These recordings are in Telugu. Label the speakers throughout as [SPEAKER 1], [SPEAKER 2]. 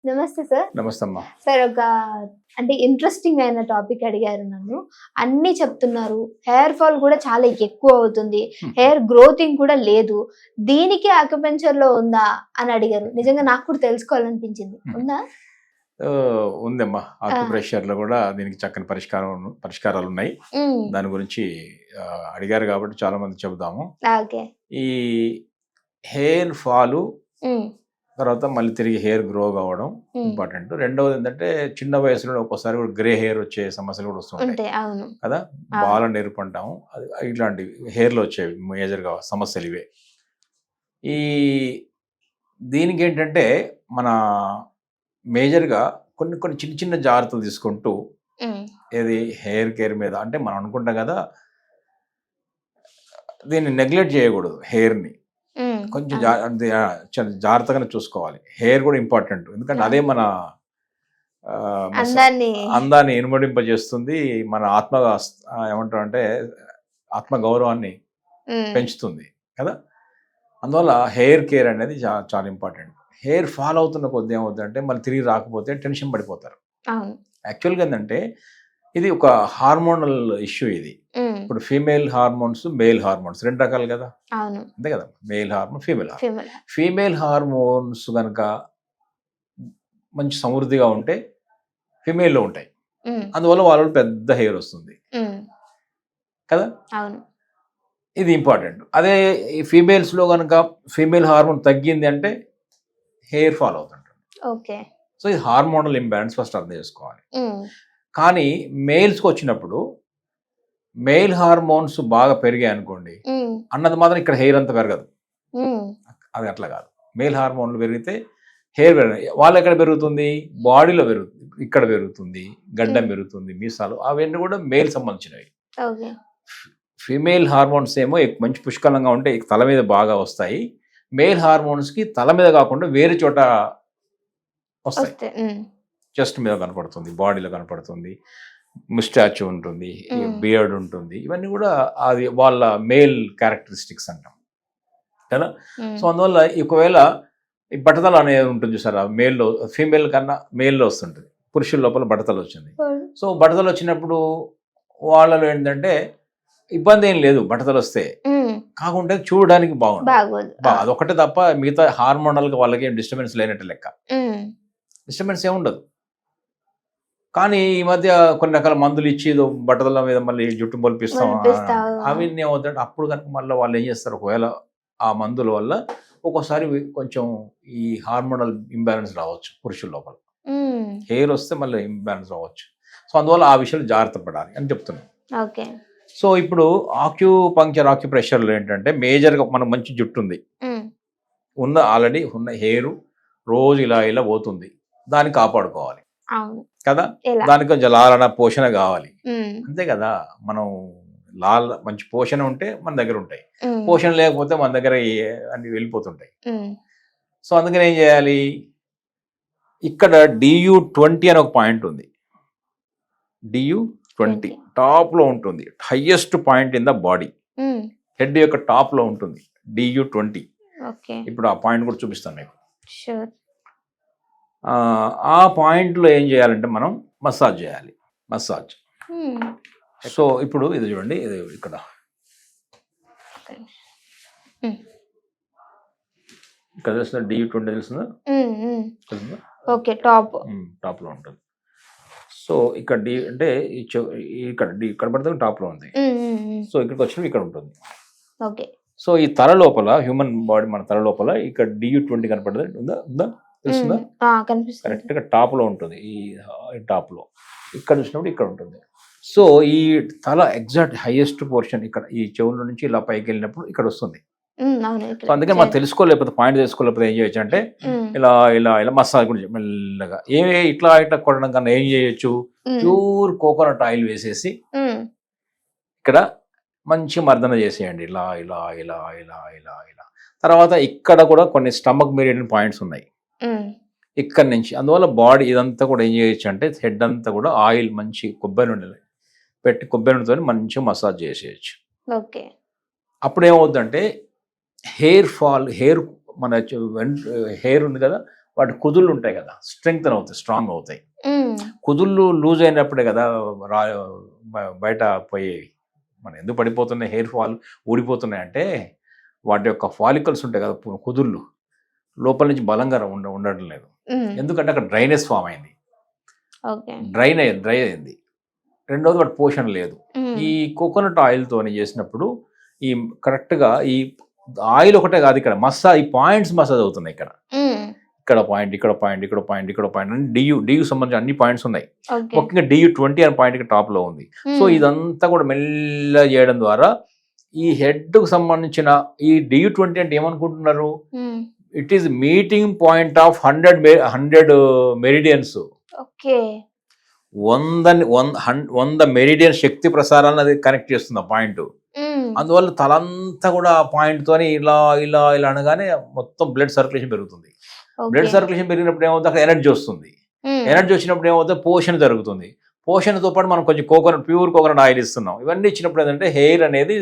[SPEAKER 1] నమస్తే సార్.
[SPEAKER 2] నమస్తే అమ్మా.
[SPEAKER 1] సార్ అంటే ఇంట్రెస్టింగ్ అయిన టాపిక్ అడిగారు నన్ను. అన్ని చెప్తున్నారు. హెయిర్ ఫాల్ కూడా చాలా ఎక్కువ అవుతుంది. హెయిర్ గ్రోతింగ్ కూడా లేదు. దీనికి ఆక్యుపెంచర్ లో ఉందా అని అడిగారు. నిజంగా నాకు కూడా తెలుసుకోవాలనిపించింది. ఉందా?
[SPEAKER 2] ఉందమ్మా. ఆక్యుప్రెషర్ లో కూడా దీనికి చక్కని పరిష్కారాలు ఉన్నాయి. దాని గురించి అడిగారు కాబట్టి చాలా మంది చెబుదాము. ఈ హెయిర్ ఫాలు తర్వాత మళ్ళీ తిరిగి హెయిర్ గ్రో కావడం ఇంపార్టెంట్. రెండవది ఏంటంటే చిన్న వయసులో ఒక్కోసారి కూడా గ్రే హెయిర్ వచ్చే సమస్యలు కూడా వస్తుంటాయి కదా. బాల నెరుపు అంటాము, అది ఇట్లాంటివి హెయిర్లో వచ్చేవి మేజర్గా సమస్యలు ఇవే. ఈ దీనికి ఏంటంటే మన మేజర్గా కొన్ని కొన్ని చిన్న చిన్న జాగ్రత్తలు తీసుకుంటూ ఏది హెయిర్ కేర్ మీద అంటే మనం అనుకుంటాం కదా, దీన్ని నెగ్లెక్ట్ చేయకూడదు. హెయిర్ని కొంచెం జాగ్రత్తగానే చూసుకోవాలి. హెయిర్ కూడా ఇంపార్టెంట్, ఎందుకంటే అదే మన అందాన్ని ఇనుమడింపజేస్తుంది, మన ఏమంటారు అంటే ఆత్మగౌరవాన్ని పెంచుతుంది కదా. అందువల్ల హెయిర్ కేర్ అనేది చాలా ఇంపార్టెంట్. హెయిర్ ఫాల్ అవుతున్న కొద్ది ఏమవుతుందంటే మళ్ళీ తిరిగి రాకపోతే టెన్షన్ పడిపోతారు. యాక్చువల్గా ఏంటంటే ఇది ఒక హార్మోనల్ ఇష్యూ. ఇది ఇప్పుడు ఫీమేల్ హార్మోన్స్, మేల్ హార్మోన్స్ రెండు రకాలు కదా, అంతే కదా. మేల్ హార్మోన్, ఫీమేల్ హార్మోన్స్ కనుక మంచి సమృద్ధిగా ఉంటే ఫీమేల్లో ఉంటాయి. అందువల్ల వాళ్ళు పెద్ద హెయిర్ వస్తుంది కదా. ఇది ఇంపార్టెంట్. అదే ఈ ఫీమేల్స్లో కనుక ఫీమేల్ హార్మోన్ తగ్గింది అంటే హెయిర్ ఫాల్ అవుతుంటుంది. సో ఇది హార్మోనల్ ఇంబ్యాలెన్స్ ఫస్ట్ అర్థం చేసుకోవాలి. కానీ మేల్స్కి వచ్చినప్పుడు మేల్ హార్మోన్స్ బాగా పెరిగాయి అనుకోండి, అన్నది మాత్రం ఇక్కడ హెయిర్ అంతా పెరగదు. అది అట్లా కాదు. మేల్ హార్మోన్లు పెరిగితే హెయిర్ పెరగదు. వాళ్ళు ఎక్కడ పెరుగుతుంది? బాడీలో పెరుగుతుంది, ఇక్కడ పెరుగుతుంది, గడ్డం పెరుగుతుంది, మీసాలు, అవన్నీ కూడా మేల్ సంబంధించినవి. ఫీమేల్ హార్మోన్స్ ఏమో మంచి పుష్కలంగా ఉంటే తల మీద బాగా వస్తాయి. మేల్ హార్మోన్స్కి తల మీద కాకుండా వేరే చోట వస్తాయి. చెస్ట్ మీద కనపడుతుంది, బాడీలో కనపడుతుంది, ముస్టాచ్ ఉంటుంది, బియర్డ్ ఉంటుంది. ఇవన్నీ కూడా అది వాళ్ళ మేల్ క్యారెక్టరిస్టిక్స్ అంటాం కదా. సో అందువల్ల ఒకవేళ ఈ బట్టతల అనేది ఉంటుంది చూసారా, మేల్లో ఫీమేల్ కన్నా మేల్లో వస్తుంటుంది, పురుషుల లోపల బట్టతలు వచ్చింది. సో బట్టతలు వచ్చినప్పుడు వాళ్ళలో ఏంటంటే ఇబ్బంది ఏం లేదు బట్టతలు వస్తే, కాకుంటే చూడడానికి బాగుంటుంది. అదొకటే తప్ప మిగతా హార్మోనల్గా వాళ్ళకి ఏం డిస్టర్బెన్స్ లేనట్టు లెక్క. డిస్టర్బెన్స్ ఏముండదు. కానీ ఈ మధ్య కొన్ని రకాల మందులు ఇచ్చి బట్టల మీద మళ్ళీ జుట్టు మొలిపిస్తాం, అవి ఏమవుతాయి. అప్పుడు కనుక మళ్ళీ వాళ్ళు ఏం చేస్తారు, ఒకవేళ ఆ మందుల వల్ల ఒక్కోసారి కొంచెం ఈ హార్మోనల్ ఇంబ్యాలెన్స్ రావచ్చు పురుషుల లోపల, హెయిర్ వస్తే మళ్ళీ ఇంబ్యాలెన్స్ రావచ్చు. సో అందువల్ల ఆ విషయాలు జాగ్రత్త పడాలి అని చెప్తున్నాను. సో ఇప్పుడు ఆక్యుప్రెషర్లో ఏంటంటే మేజర్గా మనకు మంచి జుట్టు ఉంది, ఆల్రెడీ ఉన్న హెయిర్ రోజు ఇలా ఇలా పోతుంది, దాన్ని కాపాడుకోవాలి కదా. దానికి కొంచెం లాలన పోషణ కావాలి, అంతే కదా. మనం మంచి పోషణ ఉంటే మన దగ్గర ఉంటాయి, పోషణ లేకపోతే మన దగ్గర అన్ని వెళ్ళిపోతుంటాయి. సో అందుకని ఏం చేయాలి, ఇక్కడ DU20 అని ఒక పాయింట్ ఉంది. DU20 టాప్ లో ఉంటుంది, highest point in the body. Head యొక్క టాప్ లో ఉంటుంది DU20. ఇప్పుడు ఆ పాయింట్ కూడా చూపిస్తాను మీకు. ఆ పాయింట్లో ఏం చేయాలంటే మనం మసాజ్ చేయాలి. సో ఇప్పుడు ఇది చూడండి, ఇది ఇక్కడ తెలుస్తుందా, DU20 తెలుస్తుందా? టాప్ లో ఉంటుంది. సో ఇక్కడ డి అంటే ఇక్కడ పడుతుంది, టాప్ లో ఉంది. సో ఇక్కడికి వచ్చినప్పుడు ఇక్కడ ఉంటుంది. సో ఈ తల లోపల, హ్యూమన్ బాడీ మన తల లోపల ఇక్కడ DU20 కనపడుతుంది, ఉందా తెలుస్తుందా? కరెక్ట్ గా టాప్ లో ఉంటుంది. ఈ టాప్ లో ఇక్కడ చూసినప్పుడు ఇక్కడ ఉంటుంది. సో ఈ తల ఎగ్జాక్ట్ హైయెస్ట్ పోర్షన్ ఇక్కడ ఈ చెవుల నుంచి ఇలా పైకి వెళ్ళినప్పుడు ఇక్కడ వస్తుంది. సో అందుకని మనం తెలుసుకోలేకపోతే, పాయింట్ తెలుసుకోలేకపోతే ఏం చేయొచ్చు అంటే ఇలా ఇలా ఇలా మసాజ్ కూడా మెల్లగా ఇట్లా కొట్టడం కన్నా ఏం చేయొచ్చు, ప్యూర్ కోకోనట్ ఆయిల్ వేసేసి ఇక్కడ మంచి మర్దన చేసేయండి, ఇలా ఇలా ఇలా ఇలా ఇలా ఇలా. తర్వాత ఇక్కడ కూడా కొన్ని స్టమక్ మెరిడియన్ పాయింట్స్ ఉన్నాయి ఇక్కడ నుంచి. అందువల్ల బాడీ ఇదంతా కూడా ఏం చేయొచ్చు అంటే హెడ్ అంతా కూడా ఆయిల్ మంచి కొబ్బరి నూనె పెట్టి, కొబ్బరి నూనెతో మంచిగా మసాజ్ చేసేయచ్చు. అప్పుడు ఏమవుతుందంటే హెయిర్ ఫాల్, మన హెయిర్ ఉంది కదా, వాటి కుదుళ్ళు ఉంటాయి కదా స్ట్రెంగ్త్ అవుతాయి, స్ట్రాంగ్ అవుతాయి.
[SPEAKER 1] ఉమ్,
[SPEAKER 2] కుదుళ్ళు లూజ్ అయినప్పుడే కదా బయట పోయేవి. మనం ఎందుకు పడిపోతున్నాయి, హెయిర్ ఫాల్ ఊడిపోతున్నాయి అంటే వాటి యొక్క ఫాలికల్స్ ఉంటాయి కదా కుదుళ్ళు లోపల నుంచి బలంగా ఉండడం లేదు.
[SPEAKER 1] ఉమ్,
[SPEAKER 2] ఎందుకంటే అక్కడ డ్రైనెస్ ఫామ్ అయింది,
[SPEAKER 1] ఓకే.
[SPEAKER 2] డ్రై అయింది. రెండోది వాటి పోషణ లేదు.
[SPEAKER 1] ఉమ్,
[SPEAKER 2] ఈ కోకోనట్ ఆయిల్తో చేసినప్పుడు ఈ కరెక్ట్గా ఈ ఆయిల్ ఒకటే కాదు, ఇక్కడ ఈ పాయింట్స్ మసాజ్ అవుతున్నాయి.
[SPEAKER 1] ఉమ్,
[SPEAKER 2] ఇక్కడ పాయింట్, ఇక్కడ పాయింట్, ఇక్కడ పాయింట్, ఇక్కడ పాయింట్ అని డియు సంబంధించిన అన్ని పాయింట్స్ ఉన్నాయి.
[SPEAKER 1] ఓకే.
[SPEAKER 2] ముఖ్యంగా DU20 అనే పాయింట్ ఇక్కడ టాప్ లో ఉంది. సో
[SPEAKER 1] ఉమ్,
[SPEAKER 2] ఇదంతా కూడా మెల్ల చేయడం ద్వారా ఈ హెడ్ కు సంబంధించిన ఈ DU20 అంటే ఏమనుకుంటున్నారు,
[SPEAKER 1] um,
[SPEAKER 2] it is meeting point of 100 meridians.
[SPEAKER 1] Okay.
[SPEAKER 2] 100 meridian శక్తి ప్రసారాన్ని అది కనెక్ట్ చేస్తుంది ఆ పాయింట్.
[SPEAKER 1] ఉమ్,
[SPEAKER 2] అందువల్ల తలంతా కూడా ఆ పాయింట్ తోని ఇలా ఇలా ఇలా అనగానే మొత్తం బ్లడ్ సర్క్యులేషన్ పెరుగుతుంది.
[SPEAKER 1] ఓకే.
[SPEAKER 2] బ్లడ్ సర్క్యులేషన్ పెరిగినప్పుడు ఏమవుతుంది, అక్కడ ఎనర్జీ వస్తుంది.
[SPEAKER 1] ఉమ్,
[SPEAKER 2] ఎనర్జీ వచ్చినప్పుడు ఏమవుతుంది, పోషణ జరుగుతుంది. పోషణతో పాటు మనం కొంచెం ప్యూర్ కోకోనట్ ఆయిల్ ఇస్తున్నాం. ఇవన్నీ ఇచ్చినప్పుడు ఏంటంటే హెయిర్ అనేది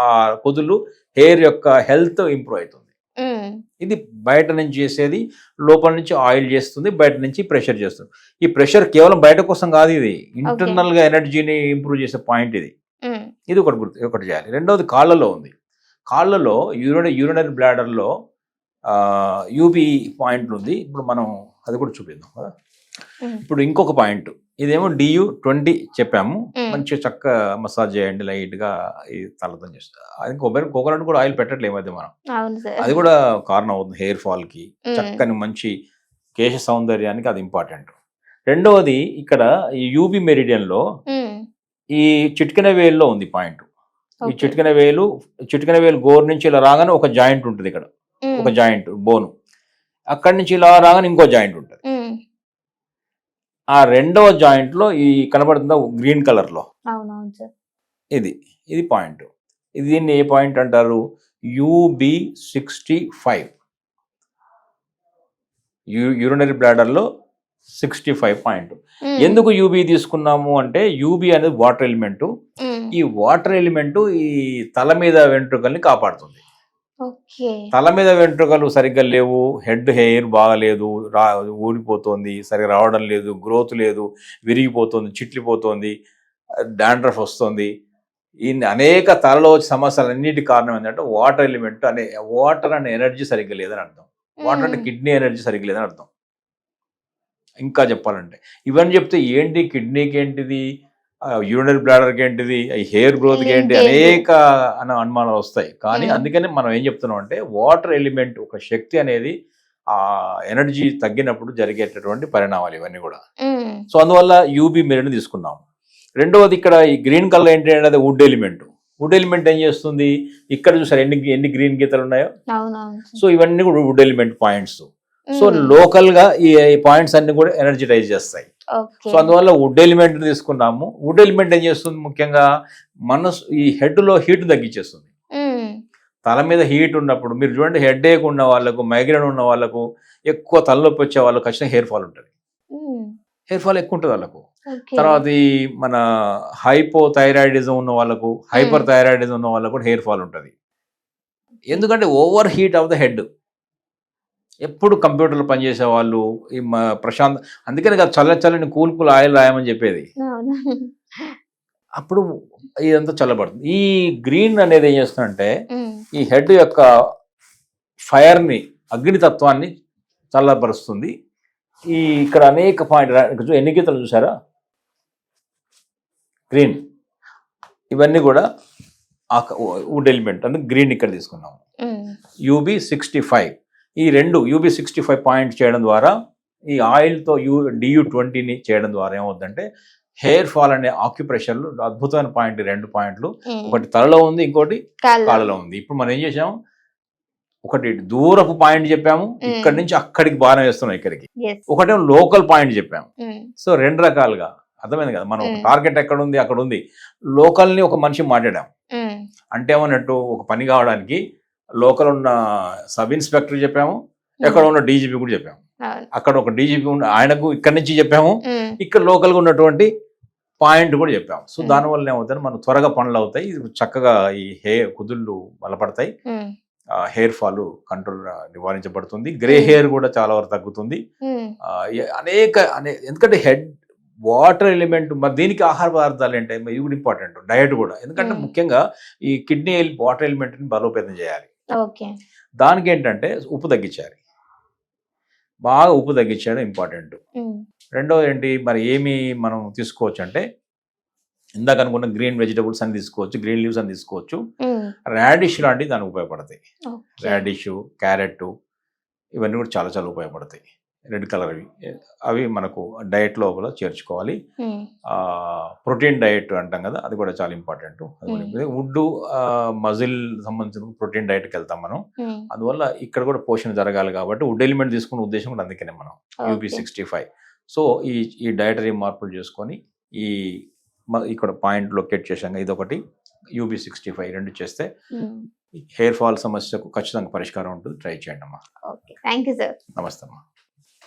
[SPEAKER 2] ఆ కుదులు హెయిర్ యొక్క హెల్త్ ఇంప్రూవ్ అవుతుంది.
[SPEAKER 1] ఉమ్,
[SPEAKER 2] ఇది బయట నుంచి చేసేది, లోపల నుంచి ఆయిల్ చేస్తుంది, బయట నుంచి ప్రెషర్ చేస్తుంది. ఈ ప్రెషర్ కేవలం బయట కోసం కాదు, ఇది ఇంటర్నల్ గా ఎనర్జీని ఇంప్రూవ్ చేసే పాయింట్ ఇది.
[SPEAKER 1] ఉమ్,
[SPEAKER 2] ఇది ఒకటి చేయాలి. రెండవది కాళ్ళలో ఉంది. కాళ్ళలో యూరినరీ బ్లాడర్లో యూబీ పాయింట్లు ఉంది. ఇప్పుడు మనం అది కూడా చూపిద్దాం కదా.
[SPEAKER 1] ఉమ్,
[SPEAKER 2] ఇప్పుడు ఇంకొక పాయింట్, ఇదేమో DU20 చెప్పాము.
[SPEAKER 1] ఉమ్,
[SPEAKER 2] మంచిగా చక్క మసాజ్ చేయండి లైట్గా, ఈ తలతో చేస్తారు. అది కోకోనట్ కూడా ఆయిల్ పెట్టట్లేదు ఈ మధ్య మనం,
[SPEAKER 1] అవును సార్.
[SPEAKER 2] అది కూడా కారణం అవుతుంది హెయిర్ ఫాల్కి.
[SPEAKER 1] ఉమ్,
[SPEAKER 2] చక్కని మంచి కేశ సౌందర్యానికి అది ఇంపార్టెంట్. రెండవది ఇక్కడ ఈ యూబీ మెరిడియన్లో
[SPEAKER 1] ఉమ్,
[SPEAKER 2] ఈ చిటికెన వేలులో ఉంది పాయింట్. ఈ
[SPEAKER 1] ఓకే.
[SPEAKER 2] చిటికెన వేలు గోరు నుంచి ఇలా రాగానే ఒక జాయింట్ ఉంటుంది, ఇక్కడ
[SPEAKER 1] ఉమ్,
[SPEAKER 2] ఒక జాయింట్ బోను. అక్కడి నుంచి ఇలా రాగానే ఇంకో జాయింట్ ఉంటుంది.
[SPEAKER 1] ఉమ్,
[SPEAKER 2] ఆ రెండవ జాయింట్ లో ఈ కనబడుతుందా గ్రీన్ కలర్ లో,
[SPEAKER 1] అవునవును సార్.
[SPEAKER 2] ఇది పాయింట్. దీన్ని ఏ పాయింట్ అంటారు, UB65. యూరినరీ బ్లాడర్ లో 65 పాయింట్.
[SPEAKER 1] ఉమ్,
[SPEAKER 2] ఎందుకు UB తీసుకున్నాము అంటే UB అనేది వాటర్ ఎలిమెంట్.
[SPEAKER 1] ఉమ్,
[SPEAKER 2] ఈ వాటర్ ఎలిమెంట్ ఈ తల మీద వెంట్రుకల్ని కాపాడుతుంది.
[SPEAKER 1] ఓకే.
[SPEAKER 2] తల మీద వెంట్రుకలు సరిగ్గా లేవు, హెయిర్ బాగలేదు, ఊడిపోతుంది, సరిగ్గా రావడం లేదు, గ్రోత్ లేదు, విరిగిపోతుంది, చిట్లిపోతుంది, డాండ్రఫ్ వస్తుంది. ఈ అనేక తలలో వచ్చే సమస్యలన్నిటి కారణం ఏంటంటే వాటర్ అనే ఎనర్జీ సరిగ్గా లేదని అర్థం. వాటర్ అంటే కిడ్నీ ఎనర్జీ సరిగ్గా లేదని అర్థం. ఇంకా చెప్పాలంటే ఇవన్నీ చెప్తే ఏంటి, కిడ్నీకి ఏంటిది, యూరినరీ బ్లాడర్కి ఏంటిది, హెయిర్ గ్రోత్కి ఏంటి, అనేక అనుమానాలు వస్తాయి. కానీ అందుకని మనం ఏం చెప్తున్నాం అంటే వాటర్ ఎలిమెంట్ ఒక శక్తి అనేది ఆ ఎనర్జీ తగ్గినప్పుడు జరిగేటటువంటి పరిణామాలు ఇవన్నీ కూడా. సో అందువల్ల యూబీ మెరిడియన్ తీసుకున్నాం. రెండవది ఇక్కడ ఈ గ్రీన్ కలర్ ఏంటి అంటే అది వుడ్ ఎలిమెంట్. వుడ్ ఎలిమెంట్ ఏం చేస్తుంది, ఇక్కడ చూసారు ఎన్ని గ్రీన్ గీతలు ఉన్నాయో. సో ఇవన్నీ కూడా would element points. So local గా ఈ పాయింట్స్ అన్ని కూడా ఎనర్జిటైజ్ చేస్తాయి. సో అందువల్ల వుడ్ ఎలిమెంట్ తీసుకున్నాము. వుడ్ ఎలిమెంట్ ఏం చేస్తుంది, ముఖ్యంగా మనసు ఈ హెడ్ లో హీట్ తగ్గించేస్తుంది. తల మీద హీట్ ఉన్నప్పుడు మీరు చూడండి, హెడ్ ఏక్ ఉన్న వాళ్ళకు, మైగ్రేన్ ఉన్న వాళ్ళకు, ఎక్కువ తలనొప్పి వచ్చే వాళ్ళకు ఖచ్చితంగా హెయిర్ ఫాల్ ఉంటుంది. హెయిర్ ఫాల్ ఎక్కువ ఉంటుంది వాళ్ళకు. తర్వాత ఈ మన హైపోథైరాయిడిజం ఉన్న వాళ్ళకు, హైపర్ థైరాయిడిజం ఉన్న వాళ్ళకు కూడా హెయిర్ ఫాల్ ఉంటుంది. ఎందుకంటే over heat of the head. ఎప్పుడు కంప్యూటర్లో పనిచేసే వాళ్ళు ఈ ప్రశాంత్, అందుకని చల్లని కూల్ ఆయిల్ రాయమని చెప్పేది. అప్పుడు ఇదంతా చల్లబడుతుంది. ఈ గ్రీన్ అనేది ఏం చేస్తుందంటే ఈ హెడ్ యొక్క ఫైర్ని, అగ్నితత్వాన్ని చల్లబరుస్తుంది. ఈ ఇక్కడ అనేక పాయింట్ ఎన్ని గీతలు చూసారా గ్రీన్, ఇవన్నీ కూడా వుడ్ ఎలిమెంట్ అంటే గ్రీన్ ఇక్కడ తీసుకున్నాము. UB65 ఈ రెండు UB65 పాయింట్ చేయడం ద్వారా ఈ ఆయిల్తో DU20ని చేయడం ద్వారా ఏమవుతుందంటే హెయిర్ ఫాల్ అనే ఆక్యుప్రెషర్లు అద్భుతమైన పాయింట్. 2 పాయింట్లు, ఒకటి తలలో ఉంది, ఇంకోటి కాళ్ళలో ఉంది. ఇప్పుడు మనం ఏం చేసాము, ఒకటి దూరపు పాయింట్ చెప్పాము, ఇక్కడి నుంచి అక్కడికి బాణం వేస్తున్నాం ఇక్కడికి. ఒకటేమో లోకల్ పాయింట్ చెప్పాము. సో 2 రకాలుగా అర్థమైంది కదా. మనం టార్గెట్ ఎక్కడ ఉంది అక్కడ ఉంది. లోకల్ని ఒక మనిషి మాట్లాడాం అంటే ఏమన్నట్టు, ఒక పని కావడానికి లోకల్ ఉన్న సబ్ ఇన్స్పెక్టర్ చెప్పాము, ఎక్కడ ఉన్న DGP కూడా చెప్పాము. అక్కడ ఒక DGP ఆయనకు ఇక్కడ నుంచి చెప్పాము, ఇక్కడ లోకల్గా ఉన్నటువంటి పాయింట్ కూడా చెప్పాము. సో దానివల్ల ఏమవుతుంది, మనం త్వరగా పనులు అవుతాయి, చక్కగా ఈ కుదుళ్ళు బలపడతాయి, హెయిర్ ఫాల్ కంట్రోల్ నివారించబడుతుంది. గ్రే హెయిర్ కూడా చాలా వరకు తగ్గుతుంది. ఎందుకంటే హెడ్ వాటర్ ఎలిమెంట్ మరి దీనికి ఆహార పదార్థాలు ఏంటి ఇవి కూడా ఇంపార్టెంట్, డయట్ కూడా. ఎందుకంటే ముఖ్యంగా ఈ కిడ్నీ వాటర్ ఎలిమెంట్ని బలోపేతం చేయాలి. దానికి ఏంటంటే ఉప్పు తగ్గించాలి, బాగా ఉప్పు తగ్గించడం ఇంపార్టెంట్. రెండోది ఏంటి మరి ఏమి మనం తీసుకోవచ్చు అంటే ఇందాక అనుకున్న గ్రీన్ వెజిటబుల్స్ అని తీసుకోవచ్చు, గ్రీన్ లీవ్స్ అని తీసుకోవచ్చు. రాడిష్ లాంటివి దానికి ఉపయోగపడతాయి. రాడిష్, క్యారెట్ ఇవన్నీ కూడా చాలా చాలా ఉపయోగపడతాయి. రెడ్ కలర్ అవి మనకు డయట్ లోపల చేర్చుకోవాలి. ప్రోటీన్ డయట్ అంటాం కదా, అది కూడా చాలా ఇంపార్టెంట్. వుడ్ మజిల్ సంబంధించిన ప్రోటీన్ డయట్కి వెళ్తాం మనం. అందువల్ల ఇక్కడ కూడా పోషణ జరగాలి కాబట్టి వుడ్ ఎలిమెంట్ తీసుకునే ఉద్దేశం కూడా అందుకనే మనం UB65. సో ఈ డయటరీ మార్పులు చేసుకొని ఇక్కడ పాయింట్ లొకేట్ చేశాం, ఇదొకటి UB65 రెండు చేస్తే హెయిర్ ఫాల్ సమస్యకు ఖచ్చితంగా పరిష్కారం ఉంటుంది. ట్రై చేయండి అమ్మా.
[SPEAKER 1] Thank you sir.
[SPEAKER 2] నమస్తే అమ్మా.